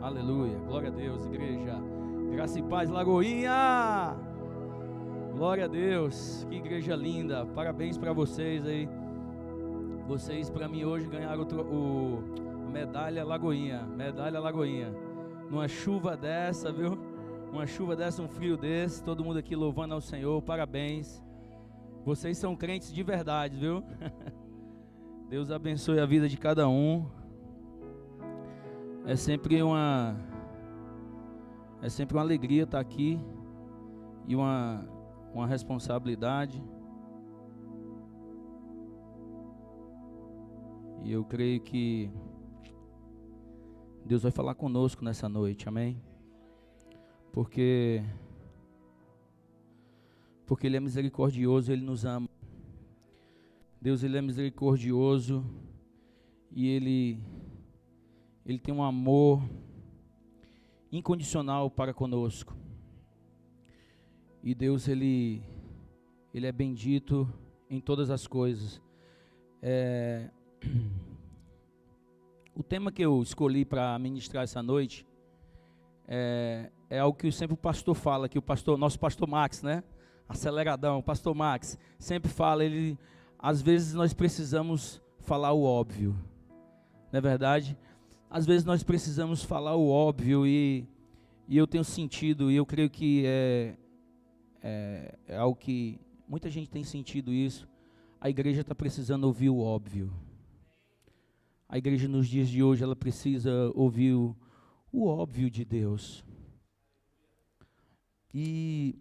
Aleluia, glória a Deus, igreja. Graça e paz, Lagoinha. Glória a Deus, que igreja linda. Parabéns para vocês aí. Vocês para mim hoje ganharam a medalha Lagoinha. Medalha Lagoinha. Numa chuva dessa, viu? Uma chuva dessa, um frio desse. Todo mundo aqui louvando ao Senhor. Parabéns. Vocês são crentes de verdade, viu? Deus abençoe a vida de cada um. É sempre uma alegria estar aqui e uma responsabilidade. E eu creio que Deus vai falar conosco nessa noite, amém? Porque Ele é misericordioso, Ele nos ama. Deus, Ele é misericordioso e Ele tem um amor incondicional para conosco. E Deus, Ele é bendito em todas as coisas. O tema que eu escolhi para ministrar essa noite é algo que sempre o pastor fala, que nosso pastor Max, né? Aceleradão, o pastor Max, sempre fala, às vezes nós precisamos falar o óbvio, não é verdade? Às vezes nós precisamos falar o óbvio e eu tenho sentido, e eu creio que é algo que muita gente tem sentido isso. A igreja está precisando ouvir o óbvio. A igreja nos dias de hoje, ela precisa ouvir o óbvio de Deus. E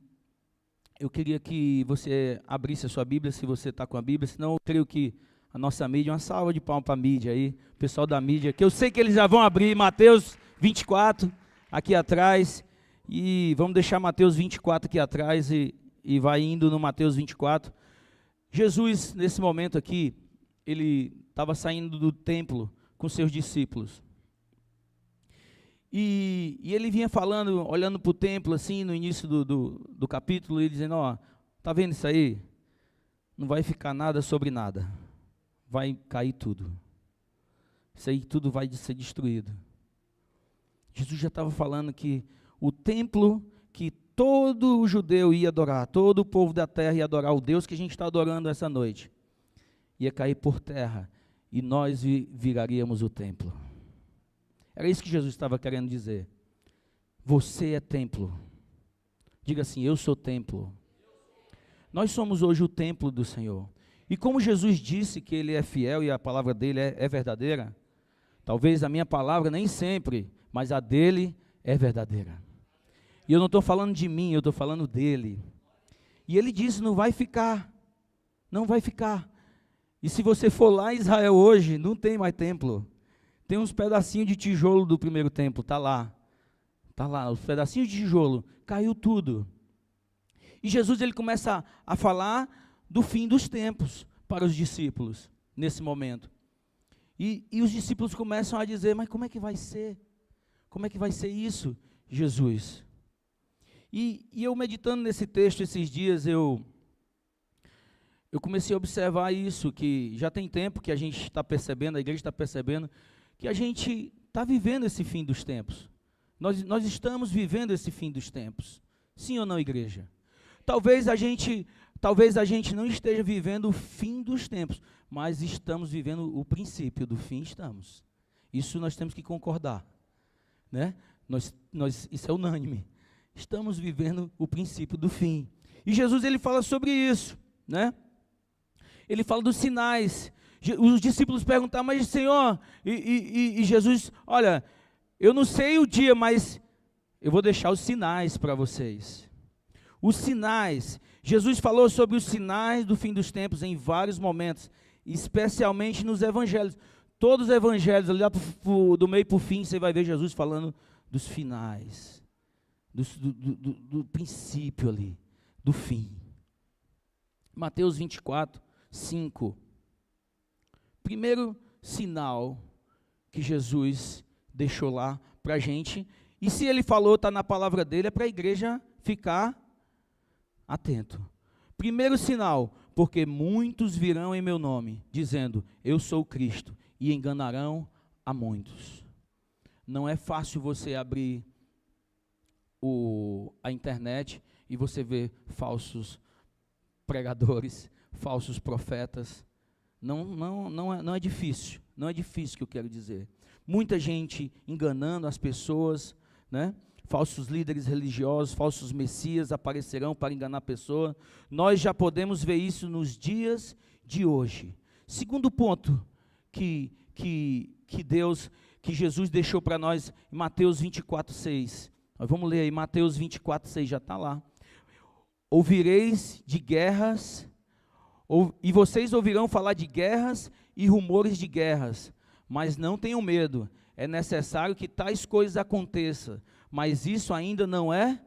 eu queria que você abrisse a sua Bíblia, se você está com a Bíblia, senão eu creio que a nossa mídia, uma salva de palmas para a mídia aí, o pessoal da mídia, que eu sei que eles já vão abrir Mateus 24 aqui atrás, e vamos deixar Mateus 24 aqui atrás e vai indo no Mateus 24. Jesus, nesse momento aqui, ele estava saindo do templo com seus discípulos. E ele vinha falando, olhando para o templo, assim, no início do capítulo, e dizendo, tá vendo isso aí? Não vai ficar nada sobre nada. Vai cair tudo. Isso aí tudo vai ser destruído. Jesus já estava falando que o templo que todo o judeu ia adorar, todo o povo da terra ia adorar o Deus que a gente está adorando essa noite, ia cair por terra e nós viraríamos o templo. Era isso que Jesus estava querendo dizer. Você é templo. Diga assim, eu sou templo. Nós somos hoje o templo do Senhor. E como Jesus disse que Ele é fiel e a palavra dEle é verdadeira, talvez a minha palavra nem sempre, mas a dEle é verdadeira. E eu não estou falando de mim, eu estou falando dEle. E Ele disse, não vai ficar. Não vai ficar. E se você for lá em Israel hoje, não tem mais templo. Tem uns pedacinhos de tijolo do primeiro templo, está lá. Está lá, os pedacinhos de tijolo, caiu tudo. E Jesus, ele começa a falar do fim dos tempos para os discípulos, nesse momento. E os discípulos começam a dizer, mas como é que vai ser? Como é que vai ser isso, Jesus? E eu meditando nesse texto esses dias, eu comecei a observar isso, que já tem tempo que a gente está percebendo, a igreja está percebendo, que a gente está vivendo esse fim dos tempos. Nós estamos vivendo esse fim dos tempos. Sim ou não, igreja? Talvez a gente não esteja vivendo o fim dos tempos, mas estamos vivendo o princípio do fim, estamos. Isso nós temos que concordar, né? Isso é unânime. Estamos vivendo o princípio do fim. E Jesus, ele fala sobre isso, né? Ele fala dos sinais. Os discípulos perguntaram, mas Senhor, e Jesus, olha, eu não sei o dia, mas eu vou deixar os sinais para vocês. Os sinais, Jesus falou sobre os sinais do fim dos tempos em vários momentos, especialmente nos evangelhos. Todos os evangelhos, ali do meio para o fim, você vai ver Jesus falando dos finais, do princípio ali, do fim. Mateus 24, 5. Primeiro sinal que Jesus deixou lá para a gente, e se ele falou, está na palavra dele, é para a igreja ficar atento. Primeiro sinal, porque muitos virão em meu nome, dizendo, eu sou o Cristo, e enganarão a muitos. Não é fácil você abrir a internet e você ver falsos pregadores, falsos profetas. Não é difícil. Não é difícil que eu quero dizer. Muita gente enganando as pessoas, né? Falsos líderes religiosos, falsos messias aparecerão para enganar a pessoa. Nós já podemos ver isso nos dias de hoje. Segundo ponto que Jesus deixou para nós em Mateus 24:6. Nós vamos ler aí Mateus 24:6, já está lá. Ouvireis de guerras, e vocês ouvirão falar de guerras e rumores de guerras, mas não tenham medo, é necessário que tais coisas aconteçam, mas isso ainda não é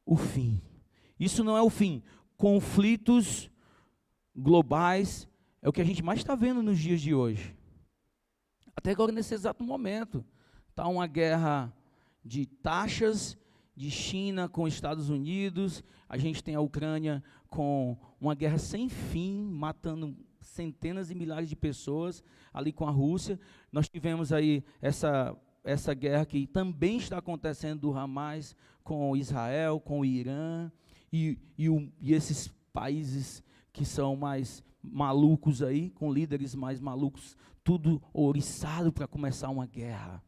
o fim. Isso não é o fim. Conflitos globais é o que a gente mais está vendo nos dias de hoje. Até agora, nesse exato momento, está uma guerra de taxas, de China com Estados Unidos, a gente tem a Ucrânia com uma guerra sem fim, matando centenas e milhares de pessoas, ali com a Rússia. Nós tivemos aí essa guerra que também está acontecendo do Hamas com Israel, com o Irã, e esses países que são mais malucos aí, com líderes mais malucos, tudo ouriçado para começar uma guerra.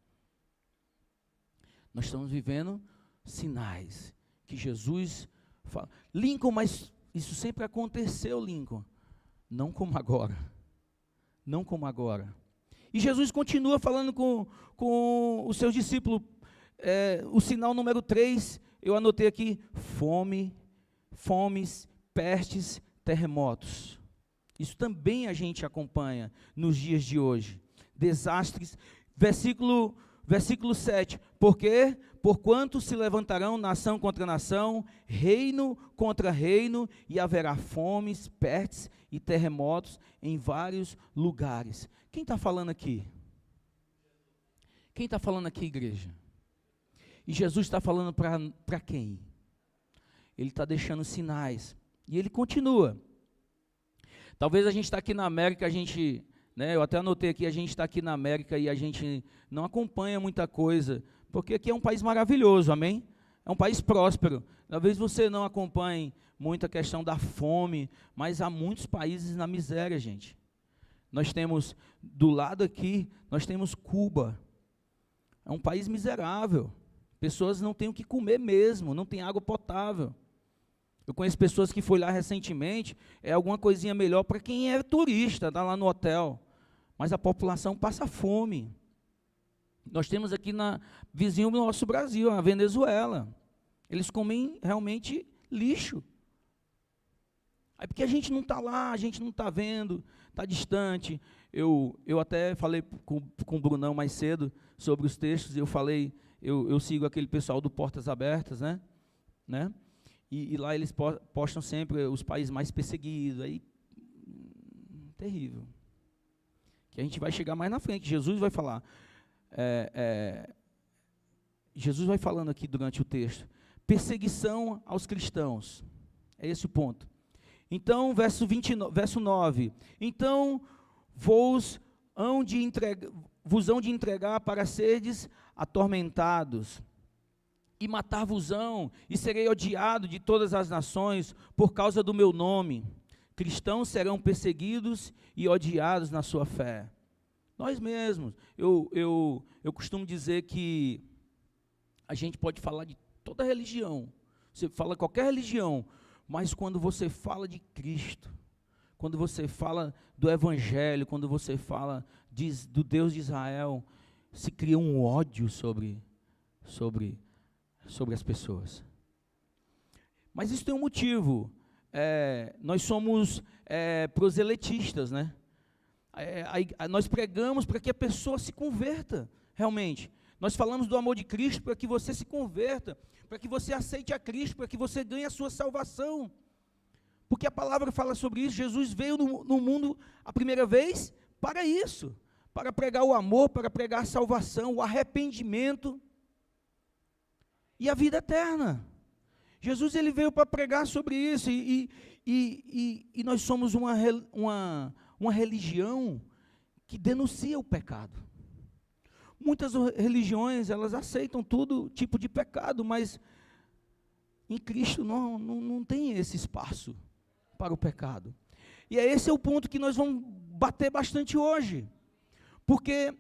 Nós estamos vivendo sinais que Jesus fala. Lincoln, mas isso sempre aconteceu, Lincoln. Não como agora. Não como agora. E Jesus continua falando com os seus discípulos. O sinal número 3, eu anotei aqui: fomes, pestes, terremotos. Isso também a gente acompanha nos dias de hoje. Desastres. Versículo 7, porquanto se levantarão nação contra nação, reino contra reino, e haverá fomes, pestes e terremotos em vários lugares. Quem está falando aqui? Quem está falando aqui, igreja? E Jesus está falando para quem? Ele está deixando sinais. E ele continua. Talvez a gente está aqui na América, eu até anotei aqui, a gente está aqui na América e a gente não acompanha muita coisa, porque aqui é um país maravilhoso, amém? É um país próspero. Talvez você não acompanhe muita questão da fome, mas há muitos países na miséria, gente. Nós temos, do lado aqui, nós temos Cuba. É um país miserável. Pessoas não têm o que comer mesmo, não tem água potável. Eu conheço pessoas que foram lá recentemente, é alguma coisinha melhor para quem é turista, está lá no hotel. Mas a população passa fome. Nós temos aqui vizinho do nosso Brasil, a Venezuela. Eles comem realmente lixo. Aí porque a gente não está lá, a gente não está vendo, está distante. Eu até falei com o Brunão mais cedo sobre os textos, eu sigo aquele pessoal do Portas Abertas, né? E lá eles postam sempre os países mais perseguidos, aí, terrível. Que a gente vai chegar mais na frente, Jesus vai falar. Jesus vai falando aqui durante o texto. Perseguição aos cristãos. É esse o ponto. Então, verso 9. Então, vos hão de entregar para serdes atormentados, e matar-vos-ão, e serei odiado de todas as nações, por causa do meu nome. Cristãos serão perseguidos e odiados na sua fé. Nós mesmos, eu costumo dizer que a gente pode falar de toda religião, você fala qualquer religião, mas quando você fala de Cristo, quando você fala do Evangelho, quando você fala do Deus de Israel, se cria um ódio sobre as pessoas. Mas isso tem um motivo. Nós somos proselitistas, né? Nós pregamos para que a pessoa se converta, realmente. Nós falamos do amor de Cristo para que você se converta, para que você aceite a Cristo, para que você ganhe a sua salvação. Porque a palavra fala sobre isso. Jesus veio no mundo a primeira vez para isso, para pregar o amor, para pregar a salvação, o arrependimento e a vida eterna. Jesus ele veio para pregar sobre isso, e nós somos uma religião que denuncia o pecado. Muitas religiões, elas aceitam todo tipo de pecado, mas em Cristo não tem esse espaço para o pecado. E esse é o ponto que nós vamos bater bastante hoje. Porque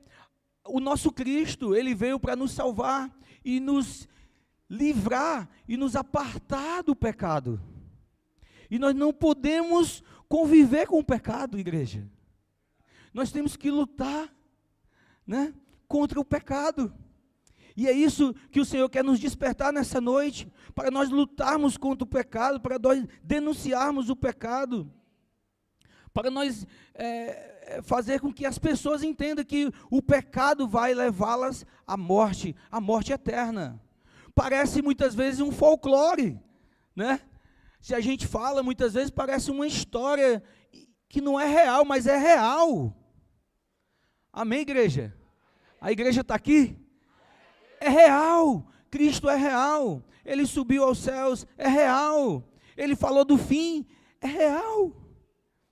o nosso Cristo, ele veio para nos salvar e nos livrar e nos apartar do pecado. E nós não podemos conviver com o pecado, igreja. Nós temos que lutar, né, contra o pecado. E é isso que o Senhor quer nos despertar nessa noite, para nós lutarmos contra o pecado, para nós denunciarmos o pecado, para nós fazer com que as pessoas entendam que o pecado vai levá-las à morte eterna. Parece muitas vezes um folclore, né? Se a gente fala, muitas vezes parece uma história que não é real, mas é real. Amém, igreja? A igreja está aqui? É real, Cristo é real, Ele subiu aos céus, é real, Ele falou do fim, é real,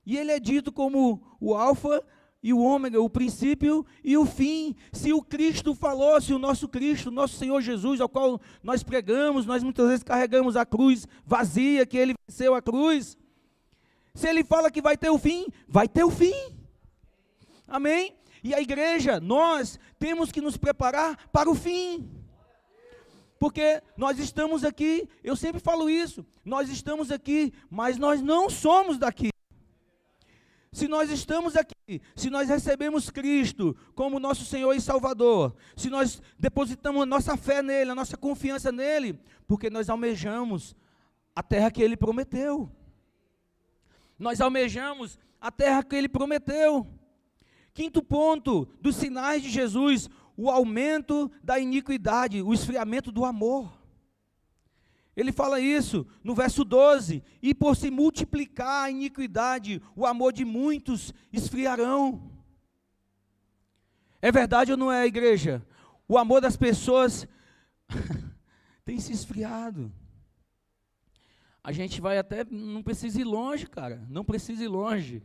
e Ele é dito como o alfa e o ômega, o princípio e o fim. Se o Cristo falou, se o nosso Cristo, nosso Senhor Jesus, ao qual nós pregamos, nós muitas vezes carregamos a cruz vazia, que Ele venceu a cruz, se Ele fala que vai ter o fim, vai ter o fim, amém? E a igreja, nós temos que nos preparar para o fim, porque nós estamos aqui, eu sempre falo isso, nós estamos aqui, mas nós não somos daqui. Se nós estamos aqui, se nós recebemos Cristo como nosso Senhor e Salvador, se nós depositamos a nossa fé nele, a nossa confiança nele, porque nós almejamos a terra que ele prometeu, nós almejamos a terra que ele prometeu. Quinto ponto dos sinais de Jesus, o aumento da iniquidade, o esfriamento do amor. Ele fala isso no verso 12, e por se multiplicar a iniquidade, o amor de muitos esfriarão. É verdade ou não é, igreja? O amor das pessoas tem se esfriado. A gente vai até, não precisa ir longe, cara, não precisa ir longe.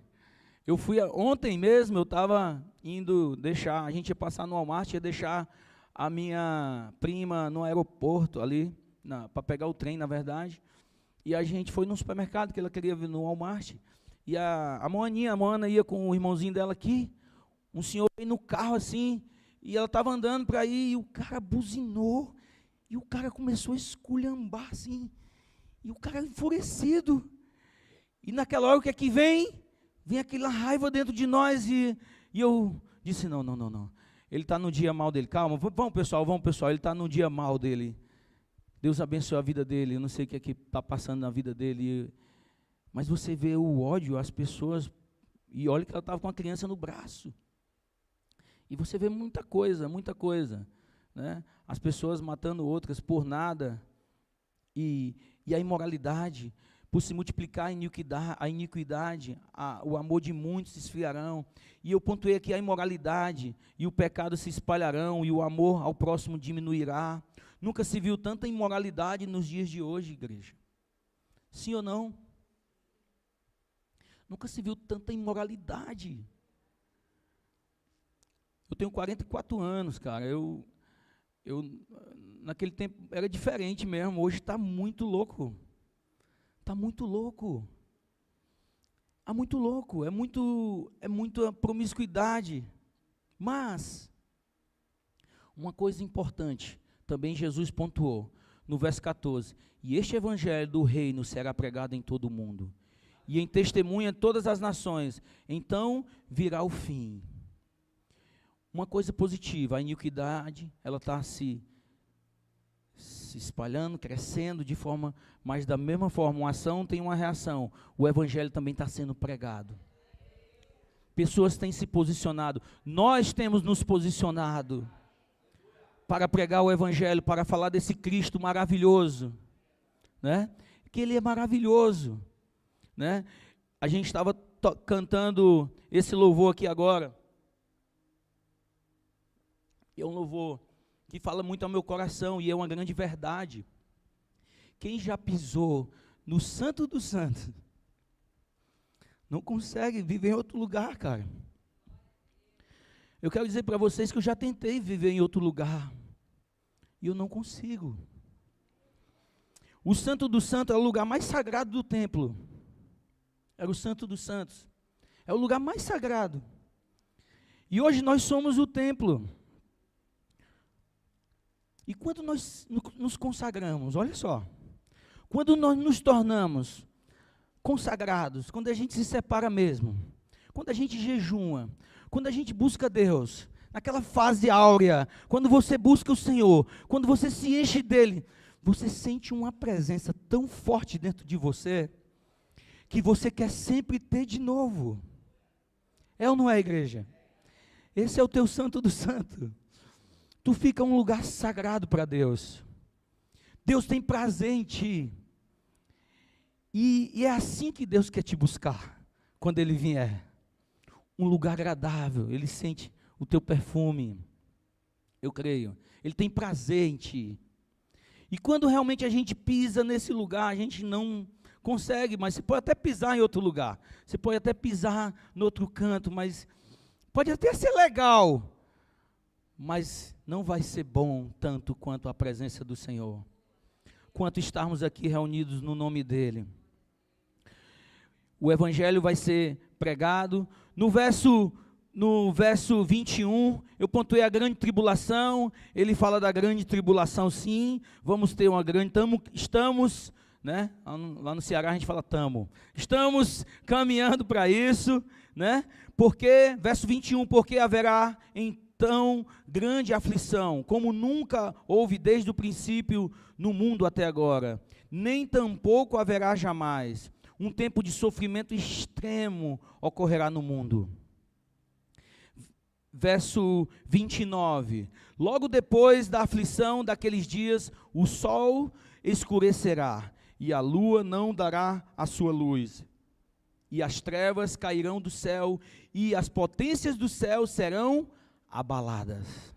Eu fui, ontem mesmo, eu estava indo deixar, a gente ia passar no Walmart, ia deixar a minha prima no aeroporto ali, para pegar o trem, na verdade, e a gente foi num supermercado, que ela queria vir no Walmart, e a Moana ia com o irmãozinho dela aqui, um senhor veio no carro assim, e ela estava andando para ir, e o cara buzinou, e o cara começou a esculhambar assim, e o cara enfurecido, e naquela hora o que é que vem aquela raiva dentro de nós, e eu disse, não, ele está no dia mal dele, calma, vamos pessoal, ele está no dia mal dele, Deus abençoe a vida dele, eu não sei o que é que está passando na vida dele, mas você vê o ódio, as pessoas, e olha que ela estava com a criança no braço, e você vê muita coisa, né? As pessoas matando outras por nada, e a imoralidade, por se multiplicar a iniquidade, o amor de muitos se esfriarão. E eu pontuei aqui a imoralidade e o pecado se espalharão e o amor ao próximo diminuirá. Nunca se viu tanta imoralidade nos dias de hoje, igreja. Sim ou não? Nunca se viu tanta imoralidade. Eu tenho 44 anos, cara. Eu naquele tempo era diferente mesmo. Hoje está muito louco. Está muito louco. Está muito louco. É muita promiscuidade. Mas, uma coisa importante, também Jesus pontuou, no verso 14, e este evangelho do reino será pregado em todo o mundo, e em testemunha todas as nações, então virá o fim. Uma coisa positiva, a iniquidade, ela está se espalhando, crescendo de forma, mas da mesma forma, uma ação tem uma reação, o evangelho também está sendo pregado. Pessoas têm se posicionado, nós temos nos posicionado para pregar o evangelho, para falar desse Cristo maravilhoso, né? Que ele é maravilhoso, né? A gente estava cantando esse louvor aqui agora, é um louvor que fala muito ao meu coração, e é uma grande verdade. Quem já pisou no Santo dos Santos, não consegue viver em outro lugar, cara. Eu quero dizer para vocês que eu já tentei viver em outro lugar, e eu não consigo. O Santo dos Santos é o lugar mais sagrado do templo. Era o Santo dos Santos. É o lugar mais sagrado. E hoje nós somos o templo. E quando nós nos consagramos, olha só, quando nós nos tornamos consagrados, quando a gente se separa mesmo, quando a gente jejuma, quando a gente busca Deus, naquela fase áurea, quando você busca o Senhor, quando você se enche dEle, você sente uma presença tão forte dentro de você, que você quer sempre ter de novo. É ou não é, igreja? Esse é o teu Santo do Santo. Tu fica um lugar sagrado para Deus. Deus tem prazer em ti. E é assim que Deus quer te buscar, quando Ele vier. Um lugar agradável, Ele sente o teu perfume. Eu creio. Ele tem prazer em ti. E quando realmente a gente pisa nesse lugar, a gente não consegue, mas você pode até pisar em outro lugar. Você pode até pisar no outro canto, mas pode até ser legal, mas não vai ser bom tanto quanto a presença do Senhor, quanto estarmos aqui reunidos no nome dEle. O Evangelho vai ser pregado. No verso 21, eu pontuei a grande tribulação. Ele fala da grande tribulação, sim. Vamos ter uma grande, estamos, né? Lá no Ceará a gente fala estamos caminhando para isso, né? Porque, verso 21, porque haverá então grande aflição, como nunca houve desde o princípio no mundo até agora, nem tampouco haverá jamais. Um tempo de sofrimento extremo ocorrerá no mundo. Verso 29, logo depois da aflição daqueles dias, o sol escurecerá, e a lua não dará a sua luz, e as trevas cairão do céu, e as potências do céu serão abaladas.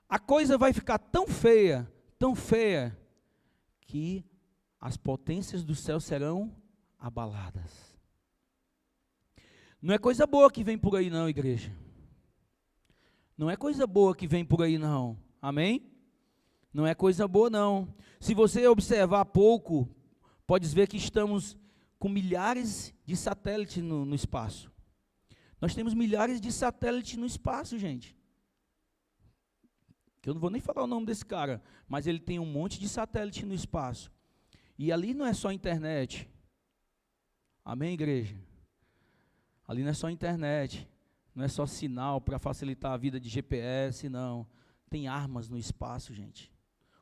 A coisa vai ficar tão feia, que as potências do céu serão abaladas. Não é coisa boa que vem por aí não, igreja. Não é coisa boa que vem por aí não, amém? Não é coisa boa não. Se você observar pouco, pode ver que estamos com milhares de satélites no espaço. Nós temos milhares de satélites no espaço, gente. Que eu não vou nem falar o nome desse cara, mas ele tem um monte de satélite no espaço. E ali não é só internet. Amém, igreja? Ali não é só internet. Não é só sinal para facilitar a vida de GPS, não. Tem armas no espaço, gente.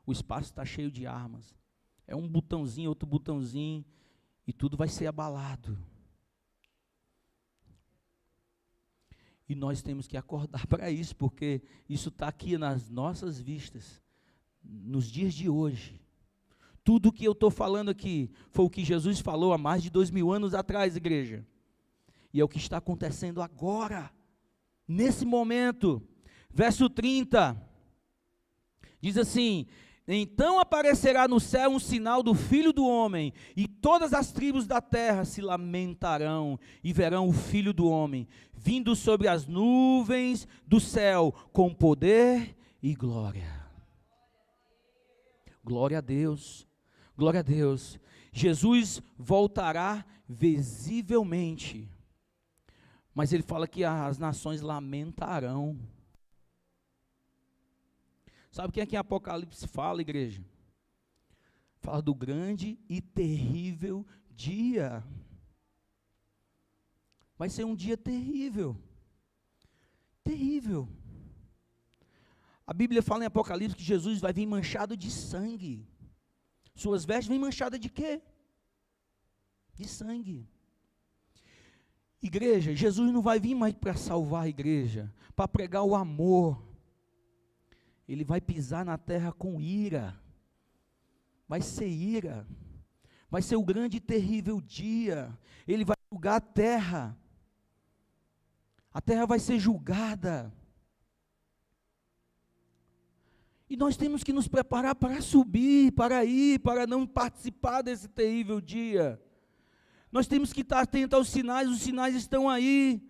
O espaço está cheio de armas. É um botãozinho, outro botãozinho, e tudo vai ser abalado. E nós temos que acordar para isso, porque isso está aqui nas nossas vistas, nos dias de hoje. Tudo que eu estou falando aqui foi o que Jesus falou há mais de 2000 anos atrás, igreja. E é o que está acontecendo agora, nesse momento. Verso 30, diz assim: então aparecerá no céu um sinal do Filho do Homem, e todas as tribos da terra se lamentarão, e verão o Filho do Homem, vindo sobre as nuvens do céu, com poder e glória. Glória a Deus, glória a Deus. Jesus voltará visivelmente, mas ele fala que as nações lamentarão. Sabe o que é que Apocalipse fala, igreja? Fala do grande e terrível dia. Vai ser um dia terrível. Terrível. A Bíblia fala em Apocalipse que Jesus vai vir manchado de sangue. Suas vestes vêm manchadas de quê? De sangue. Igreja, Jesus não vai vir mais para salvar a igreja, para pregar o amor. Ele vai pisar na terra com ira. Vai ser ira. Vai ser o grande e terrível dia. Ele vai julgar a terra. A terra vai ser julgada. E nós temos que nos preparar para subir, para ir, para não participar desse terrível dia. Nós temos que estar atentos aos sinais, os sinais estão aí.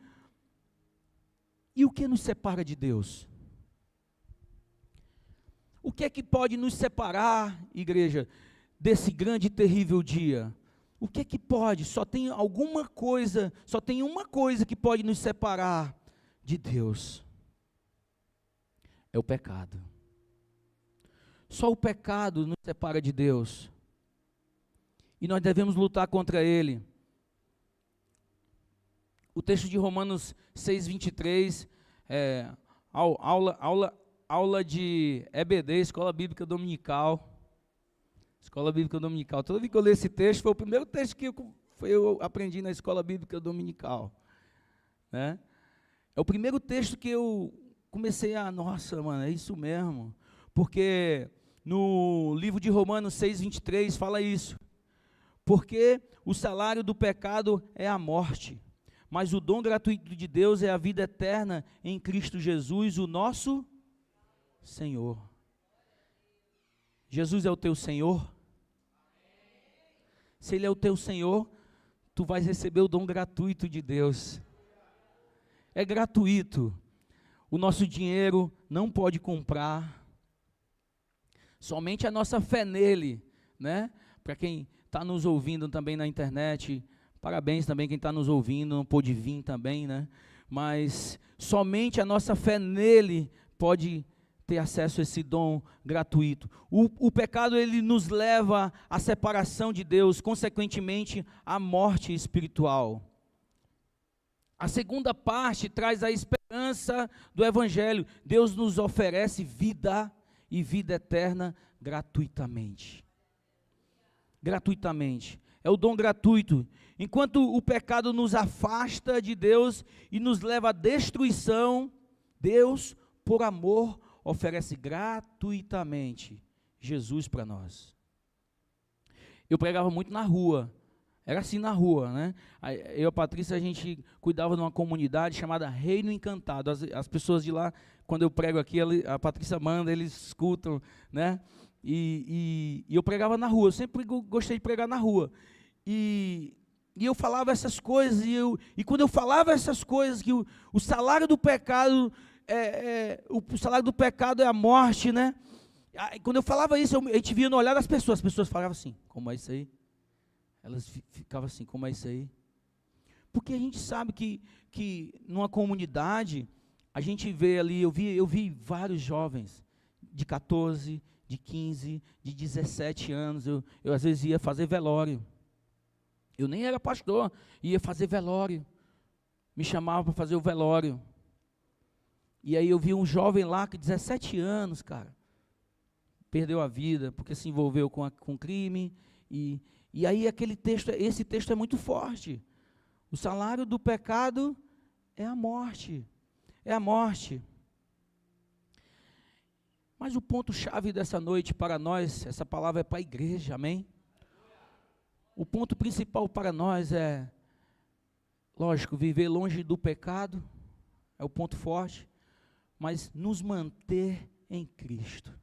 E o que nos separa de Deus? O que é que pode nos separar, igreja, desse grande e terrível dia? O que é que pode? Só tem uma coisa que pode nos separar de Deus. É o pecado. Só o pecado nos separa de Deus. E nós devemos lutar contra ele. O texto de Romanos 6:23, aula de EBD, Escola Bíblica Dominical. Escola Bíblica Dominical. Toda vez que eu leio esse texto, foi o primeiro texto que eu aprendi na Escola Bíblica Dominical. Né? É o primeiro texto que eu comecei nossa, mano, é isso mesmo. Porque no livro de Romanos 6:23 fala isso. Porque o salário do pecado é a morte, mas o dom gratuito de Deus é a vida eterna em Cristo Jesus, o nosso Senhor. Jesus é o teu Senhor? Se Ele é o teu Senhor, tu vais receber o dom gratuito de Deus. É gratuito. O nosso dinheiro não pode comprar. Somente a nossa fé nele, né? Para quem está nos ouvindo também na internet, parabéns também quem está nos ouvindo, não pôde vir também, né? Mas somente a nossa fé nele pode ter acesso a esse dom gratuito. O pecado, ele nos leva à separação de Deus, consequentemente, à morte espiritual. A segunda parte traz a esperança do Evangelho. Deus nos oferece vida e vida eterna gratuitamente. Gratuitamente. É o dom gratuito. Enquanto o pecado nos afasta de Deus e nos leva à destruição, Deus, por amor, oferece gratuitamente Jesus para nós. Eu pregava muito na rua. Era assim na rua, né? Eu e a Patrícia, a gente cuidava de uma comunidade chamada Reino Encantado. As pessoas de lá, quando eu prego aqui, a Patrícia manda, eles escutam, né? E eu pregava na rua, eu sempre gostei de pregar na rua. E eu falava essas coisas, e quando eu falava essas coisas, que o salário do pecado, o salário do pecado é a morte, né? Quando eu falava isso, a gente via no olhar das pessoas, as pessoas falavam assim, como é isso aí? Elas ficavam assim, como é isso aí? Porque a gente sabe que numa comunidade, a gente vê ali, eu vi vários jovens de 14, de 15, de 17 anos, eu às vezes ia fazer velório. Eu nem era pastor, ia fazer velório. Me chamava para fazer o velório. E aí eu vi um jovem lá, que 17 anos, cara, perdeu a vida, porque se envolveu com crime, e aí esse texto é muito forte. O salário do pecado é a morte. É a morte. Mas o ponto-chave dessa noite para nós, essa palavra é para a igreja, amém? O ponto principal para nós é, lógico, viver longe do pecado, é o ponto forte, mas nos manter em Cristo.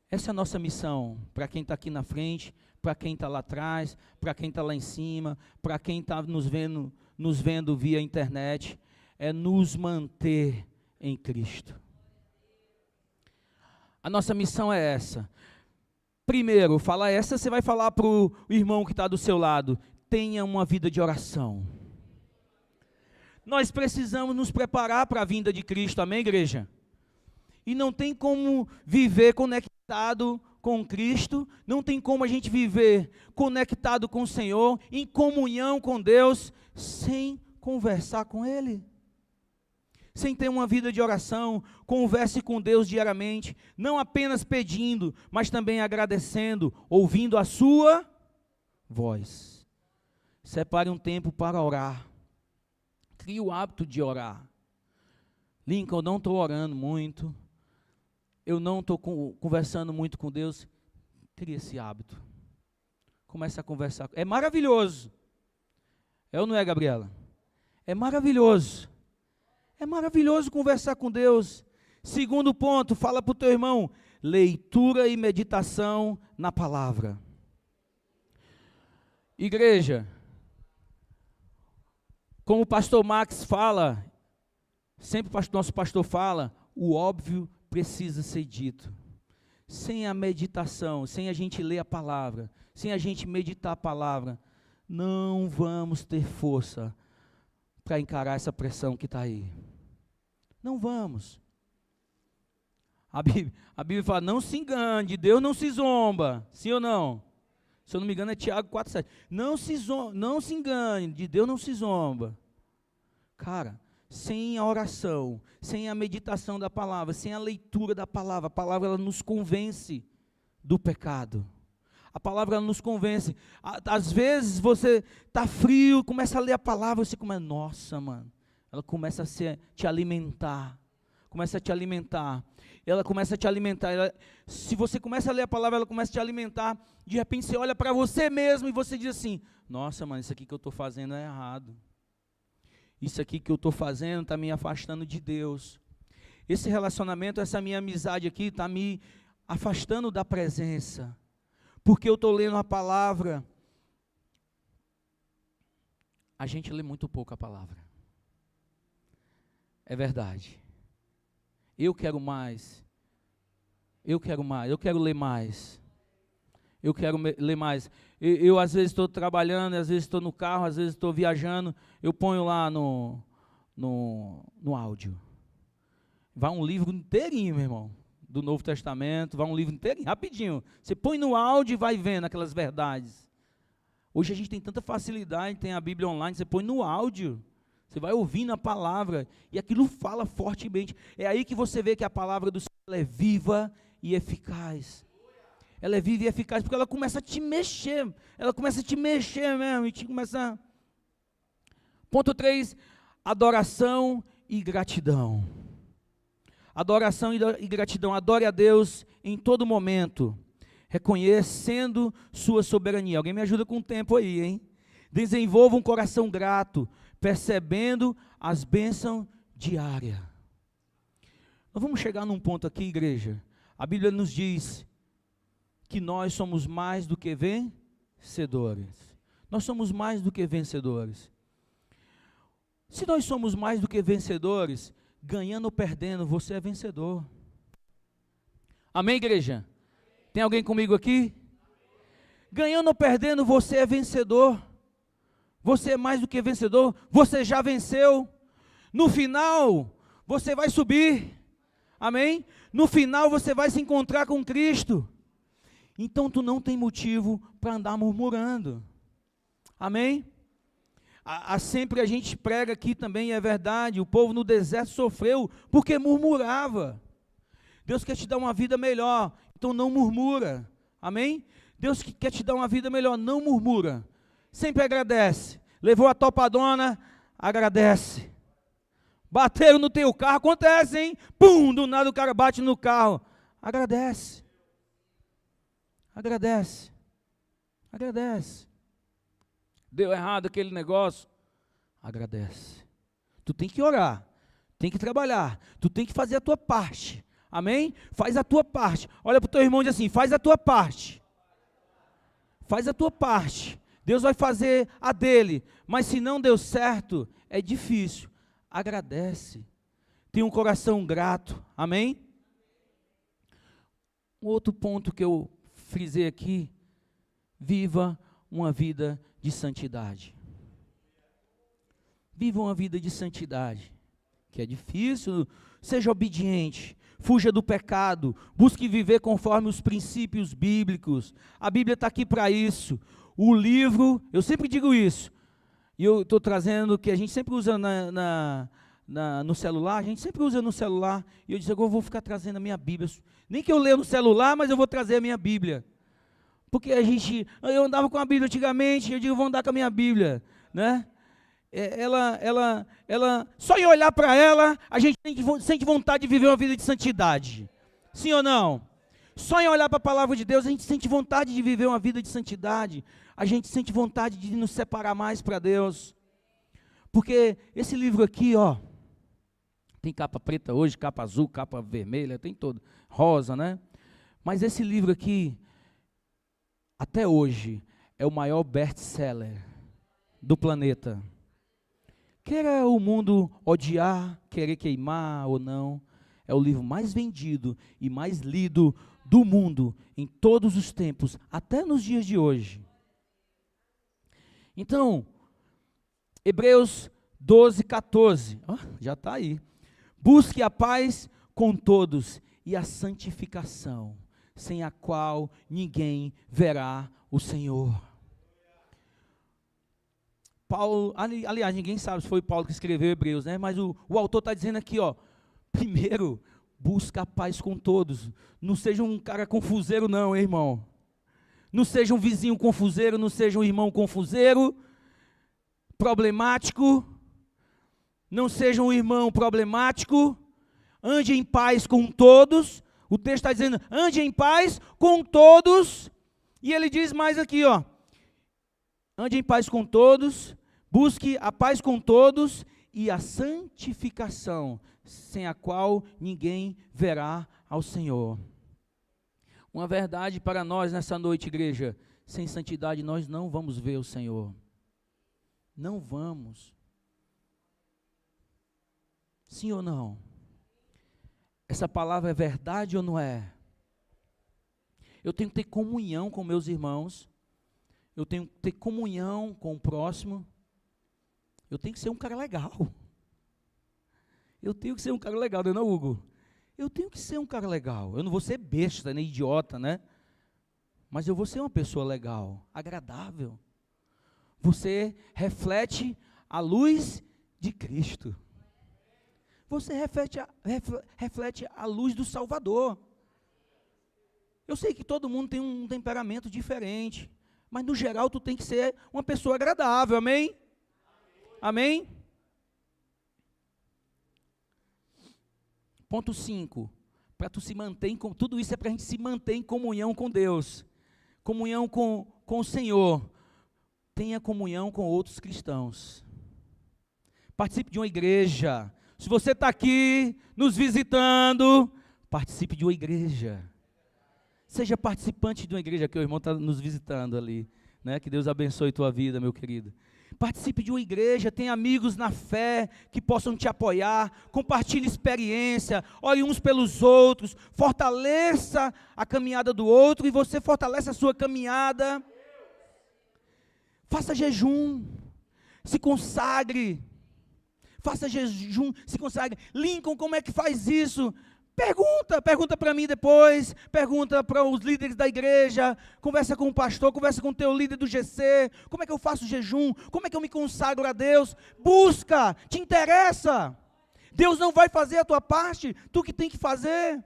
Essa é a nossa missão, para quem está aqui na frente, para quem está lá atrás, para quem está lá em cima, para quem está nos vendo via internet, é nos manter em Cristo. A nossa missão é essa. Primeiro, falar essa, você vai falar para o irmão que está do seu lado, tenha uma vida de oração. Nós precisamos nos preparar para a vinda de Cristo, amém, igreja? E não tem como viver conectado com Cristo, não tem como a gente viver conectado com o Senhor, em comunhão com Deus, sem conversar com Ele. Sem ter uma vida de oração, converse com Deus diariamente, não apenas pedindo, mas também agradecendo, ouvindo a sua voz. Separe um tempo para orar. Crie o hábito de orar. Lincoln, eu não estou orando muito, eu não estou conversando muito com Deus. Crie esse hábito. Comece a conversar. É maravilhoso. É ou não é, Gabriela? É maravilhoso. É maravilhoso conversar com Deus. Segundo ponto, fala para o teu irmão, leitura e meditação na palavra. Igreja, como o pastor Max fala, Sempre o nosso pastor fala, o óbvio precisa ser dito. Sem a meditação, sem a gente ler a palavra, sem a gente meditar a palavra, não vamos ter força para encarar essa pressão que está aí. Não vamos. A Bíblia fala, não se engane, de Deus não se zomba. Sim ou não? Se eu não me engano é Tiago 4,7. Não se engane, de Deus não se zomba. Cara, sem a oração, sem a meditação da palavra, sem a leitura da palavra, a palavra ela nos convence do pecado. A palavra ela nos convence. Às vezes você está frio, começa a ler a palavra, você começa, nossa, mano. Ela começa a te alimentar. Começa a te alimentar. Ela começa a te alimentar. Se você começa a ler a palavra, ela começa a te alimentar. De repente você olha para você mesmo e você diz assim, nossa, mano, isso aqui que eu estou fazendo é errado. Isso aqui que eu estou fazendo está me afastando de Deus. Esse relacionamento, essa minha amizade aqui está me afastando da presença. Porque eu estou lendo a palavra. A gente lê muito pouco a palavra. É verdade. Eu quero mais. Eu quero mais. Eu quero ler mais. Eu quero ler mais. Eu às vezes estou trabalhando, às vezes estou no carro, às vezes estou viajando. Eu ponho lá no áudio. Vai um livro inteirinho, meu irmão. Do Novo Testamento, vai um livro inteirinho, rapidinho. Você põe no áudio e vai vendo aquelas verdades. Hoje a gente tem tanta facilidade, tem a Bíblia online, você põe no áudio. Você vai ouvindo a palavra e aquilo fala fortemente. É aí que você vê que a palavra do Senhor é viva e eficaz. Ela é viva e eficaz porque ela começa a te mexer. Ela começa a te mexer mesmo. E te começa... Ponto 3, adoração e gratidão. Adoração e gratidão. Adore a Deus em todo momento, reconhecendo sua soberania. Alguém me ajuda com o tempo aí, hein? Desenvolva um coração grato, percebendo as bênçãos diárias. Nós vamos chegar num ponto aqui, igreja. A Bíblia nos diz que nós somos mais do que vencedores. Nós somos mais do que vencedores. Se nós somos mais do que vencedores, ganhando ou perdendo, você é vencedor. Amém, igreja? Tem alguém comigo aqui? Ganhando ou perdendo, você é vencedor. Você é mais do que vencedor. Você já venceu. No final, você vai subir. Amém? No final, você vai se encontrar com Cristo. Então, tu não tem motivo para andar murmurando. Amém? Sempre a gente prega aqui também, é verdade, o povo no deserto sofreu porque murmurava. Deus quer te dar uma vida melhor, então não murmura, amém? Deus quer te dar uma vida melhor, não murmura, sempre agradece. Levou a topadona, agradece. Bateram no teu carro, acontece, hein? Pum, do nada o cara bate no carro, agradece. Agradece, agradece. Deu errado aquele negócio, agradece. Tu tem que orar, tem que trabalhar, tu tem que fazer a tua parte, amém? Faz a tua parte. Olha para o teu irmão e diz assim, faz a tua parte. Faz a tua parte. Deus vai fazer a dele, mas se não deu certo, é difícil. Agradece. Tenha um coração grato, amém? Um outro ponto que eu frisei aqui, viva uma vida de santidade. Viva uma vida de santidade, que é difícil. Seja obediente, fuja do pecado, busque viver conforme os princípios bíblicos. A Bíblia está aqui para isso. O livro, eu sempre digo isso, e eu estou trazendo, que a gente sempre usa no celular, a gente sempre usa no celular, e eu disse, agora eu vou ficar trazendo a minha Bíblia, nem que eu leia no celular, mas eu vou trazer a minha Bíblia. Porque eu andava com a Bíblia antigamente, eu digo, vou andar com a minha Bíblia, né? Só em olhar para ela, a gente sente vontade de viver uma vida de santidade. Sim ou não? Só em olhar para a palavra de Deus, a gente sente vontade de viver uma vida de santidade. A gente sente vontade de nos separar mais para Deus. Porque esse livro aqui, ó, tem capa preta hoje, capa azul, capa vermelha, tem todo, rosa, né? Mas esse livro aqui, até hoje, é o maior best-seller do planeta. Queira o mundo odiar, querer queimar ou não, é o livro mais vendido e mais lido do mundo em todos os tempos, até nos dias de hoje. Então, Hebreus 12, 14, já está aí. Busque a paz com todos e a santificação, sem a qual ninguém verá o Senhor. Paulo, aliás, ninguém sabe se foi Paulo que escreveu Hebreus, né? Mas o autor está dizendo aqui, primeiro, busca a paz com todos. Não seja um cara confuseiro não, hein, irmão. Não seja um vizinho confuseiro, não seja um irmão confuseiro, problemático. Não seja um irmão problemático. Ande em paz com todos. O texto está dizendo, ande em paz com todos. E ele diz mais aqui, ande em paz com todos, busque a paz com todos e a santificação, sem a qual ninguém verá ao Senhor. Uma verdade para nós nessa noite, igreja: sem santidade nós não vamos ver o Senhor. Não vamos. Sim ou não? Essa palavra é verdade ou não é? Eu tenho que ter comunhão com meus irmãos. Eu tenho que ter comunhão com o próximo. Eu tenho que ser um cara legal. Eu tenho que ser um cara legal, não é, Hugo? Eu tenho que ser um cara legal. Eu não vou ser besta, nem idiota, né? Mas eu vou ser uma pessoa legal, agradável. Você reflete a luz de Cristo. Você reflete a luz do Salvador. Eu sei que todo mundo tem um temperamento diferente, mas no geral tu tem que ser uma pessoa agradável, amém? Amém? Ponto 5, para tu se manter, tudo isso é para a gente se manter em comunhão com Deus, comunhão com o Senhor. Tenha comunhão com outros cristãos. Participe de uma igreja. Se você está aqui nos visitando, participe de uma igreja. Seja participante de uma igreja, que o irmão está nos visitando ali, né? Que Deus abençoe tua vida, meu querido. Participe de uma igreja, tenha amigos na fé que possam te apoiar, compartilhe experiência, ore uns pelos outros, fortaleça a caminhada do outro e você fortalece a sua caminhada. Faça jejum, se consagre, faça jejum, se consagre. Lincoln, como é que faz isso? Pergunta para mim depois, pergunta para os líderes da igreja, conversa com o pastor, conversa com o teu líder do GC, como é que eu faço jejum, como é que eu me consagro a Deus, busca, te interessa, Deus não vai fazer a tua parte, tu que tem que fazer.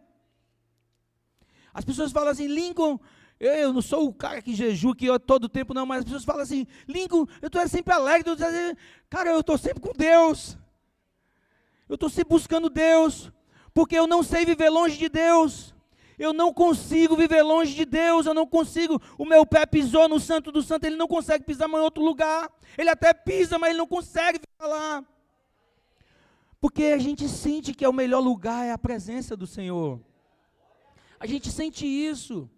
As pessoas falam assim, Lincoln, eu não sou o cara que jejua aqui todo tempo não, mas as pessoas falam assim, Lincoln, tu é sempre alegre, cara, eu estou sempre com Deus, eu estou sempre buscando Deus, porque eu não sei viver longe de Deus, eu não consigo viver longe de Deus, eu não consigo, o meu pé pisou no Santo do Santo, ele não consegue pisar mais em outro lugar, ele até pisa, mas ele não consegue ficar lá, porque a gente sente que é o melhor lugar, é a presença do Senhor, a gente sente isso,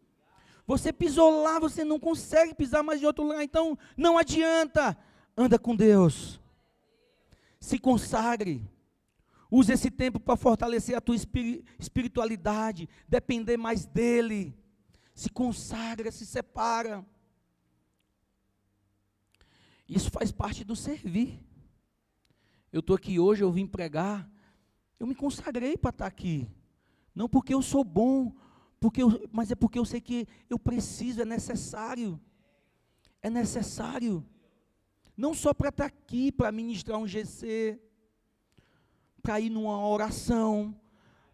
você pisou lá, você não consegue pisar mais em outro lugar, então não adianta, anda com Deus, se consagre, use esse tempo para fortalecer a tua espiritualidade, depender mais dEle, se consagra, se separa, isso faz parte do servir. Eu estou aqui hoje, eu vim pregar, eu me consagrei para estar aqui, não porque eu sou bom, mas é porque eu sei que eu preciso, é necessário, não só para estar aqui, para ministrar um GC, para ir numa oração,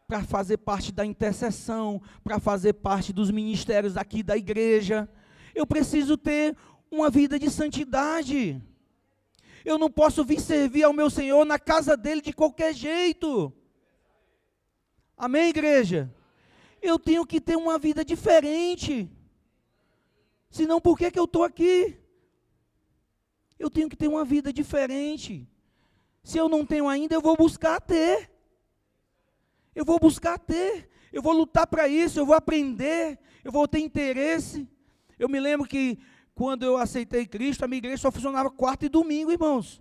para fazer parte da intercessão, para fazer parte dos ministérios aqui da igreja, eu preciso ter uma vida de santidade, eu não posso vir servir ao meu Senhor na casa dele de qualquer jeito, amém, igreja? Eu tenho que ter uma vida diferente, senão por que eu estou aqui? Eu tenho que ter uma vida diferente, se eu não tenho ainda, eu vou buscar ter, eu vou lutar para isso, eu vou aprender, eu vou ter interesse. Eu me lembro que quando eu aceitei Cristo, a minha igreja só funcionava quarta e domingo, irmãos,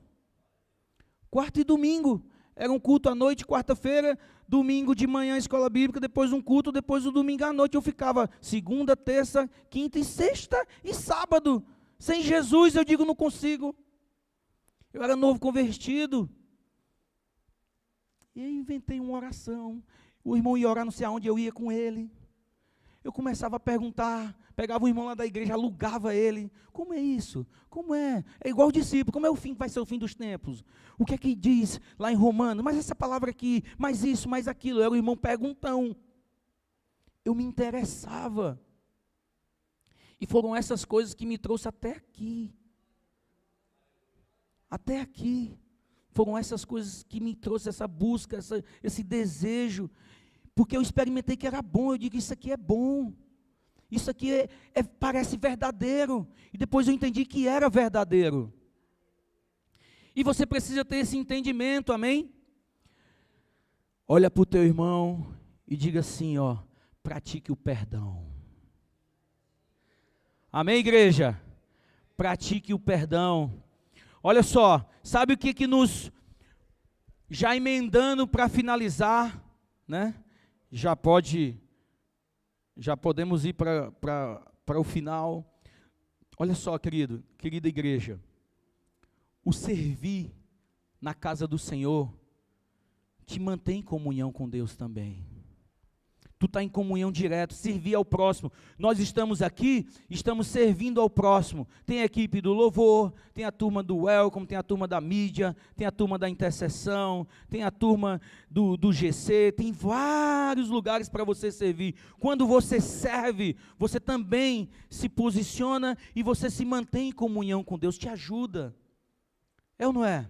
quarta e domingo. Era um culto à noite, quarta-feira, domingo de manhã, escola bíblica, depois um culto, depois o domingo à noite. Eu ficava segunda, terça, quinta e sexta e sábado. Sem Jesus, eu digo, não consigo. Eu era novo convertido. E aí inventei uma oração. O irmão ia orar, não sei aonde, eu ia com ele. Eu começava a perguntar, pegava o irmão lá da igreja, alugava ele. Como é isso? Como é? É igual o discípulo, como é o fim que vai ser o fim dos tempos? O que é que diz lá em Romanos? Mas essa palavra aqui, mais isso, mais aquilo. Eu era o irmão perguntão. Eu me interessava. E foram essas coisas que me trouxeram até aqui. Até aqui. Foram essas coisas que me trouxeram essa busca, esse desejo. Porque eu experimentei que era bom, eu digo, isso aqui é bom. Isso aqui parece verdadeiro. E depois eu entendi que era verdadeiro. E você precisa ter esse entendimento, amém? Olha para o teu irmão e diga assim, ó, pratique o perdão. Amém, igreja? Pratique o perdão. Olha só, sabe o que nos, já emendando para finalizar, né? Já podemos ir para o final. Olha só, querida igreja, o servir na casa do Senhor te mantém em comunhão com Deus também. Tu está em comunhão direta, servir ao próximo. Nós estamos aqui, estamos servindo ao próximo. Tem a equipe do louvor, tem a turma do welcome, tem a turma da mídia, tem a turma da intercessão, tem a turma do GC, tem vários lugares para você servir. Quando você serve, você também se posiciona e você se mantém em comunhão com Deus, te ajuda. É ou não é?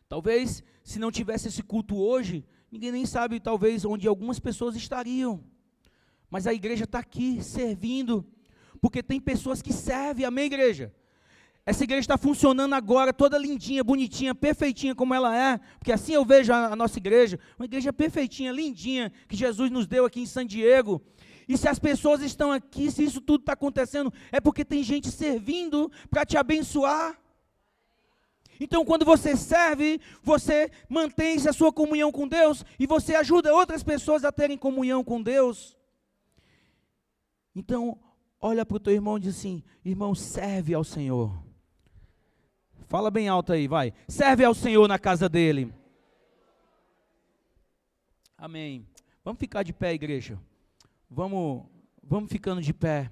Talvez, se não tivesse esse culto hoje, ninguém nem sabe, talvez, onde algumas pessoas estariam. Mas a igreja está aqui, servindo, porque tem pessoas que servem, amém, igreja? Essa igreja está funcionando agora, toda lindinha, bonitinha, perfeitinha como ela é, porque assim eu vejo a nossa igreja, uma igreja perfeitinha, lindinha, que Jesus nos deu aqui em San Diego. E se as pessoas estão aqui, se isso tudo está acontecendo, é porque tem gente servindo para te abençoar. Então, quando você serve, você mantém a sua comunhão com Deus e você ajuda outras pessoas a terem comunhão com Deus. Então, olha para o teu irmão e diz assim, irmão, serve ao Senhor. Fala bem alto aí, vai. Serve ao Senhor na casa dele. Amém. Vamos ficar de pé, igreja. Vamos ficando de pé.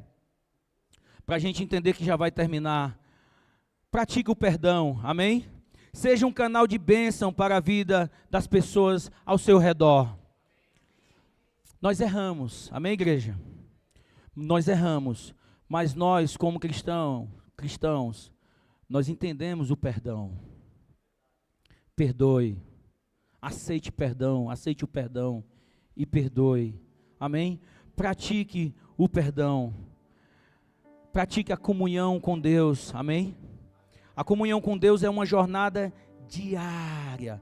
Para a gente entender que já vai terminar. Pratique o perdão, amém? Seja um canal de bênção para a vida das pessoas ao seu redor. Nós erramos, amém, igreja? Nós erramos, mas nós, como cristãos, nós entendemos o perdão. Perdoe, aceite o perdão e perdoe, amém? Pratique o perdão, pratique a comunhão com Deus, amém? A comunhão com Deus é uma jornada diária.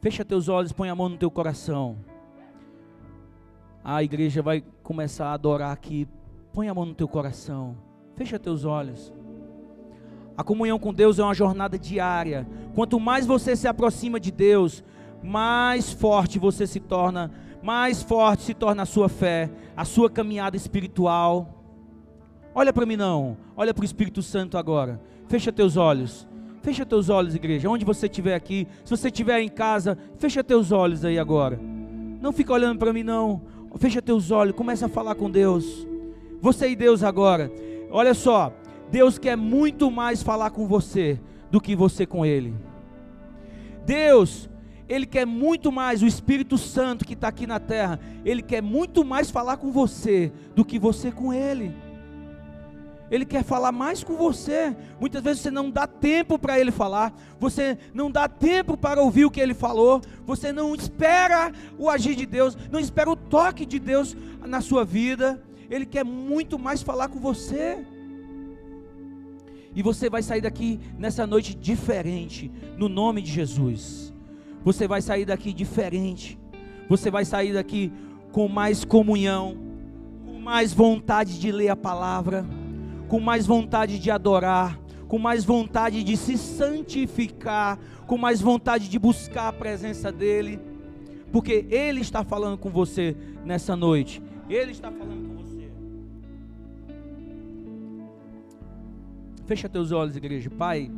Fecha teus olhos, põe a mão no teu coração. A igreja vai começar a adorar aqui. Põe a mão no teu coração. Fecha teus olhos. A comunhão com Deus é uma jornada diária. Quanto mais você se aproxima de Deus, mais forte você se torna, mais forte se torna a sua fé, a sua caminhada espiritual. Olha para mim não, olha para o Espírito Santo agora. Fecha teus olhos, igreja, onde você estiver aqui, se você estiver em casa, fecha teus olhos aí agora, não fica olhando para mim não, fecha teus olhos, começa a falar com Deus, você e Deus agora, olha só, Deus quer muito mais falar com você, do que você com Ele, Deus, Ele quer muito mais, o Espírito Santo que está aqui na terra, Ele quer muito mais falar com você, do que você com Ele, Ele quer falar mais com você. Muitas vezes você não dá tempo para Ele falar, você não dá tempo para ouvir o que Ele falou, você não espera o agir de Deus, não espera o toque de Deus na sua vida. Ele quer muito mais falar com você. E você vai sair daqui nessa noite diferente, no nome de Jesus. Você vai sair daqui diferente, você vai sair daqui com mais comunhão, com mais vontade de ler a palavra, com mais vontade de adorar, com mais vontade de se santificar, com mais vontade de buscar a presença dEle, porque Ele está falando com você nessa noite. Ele está falando com você. Fecha teus olhos, igreja. Pai,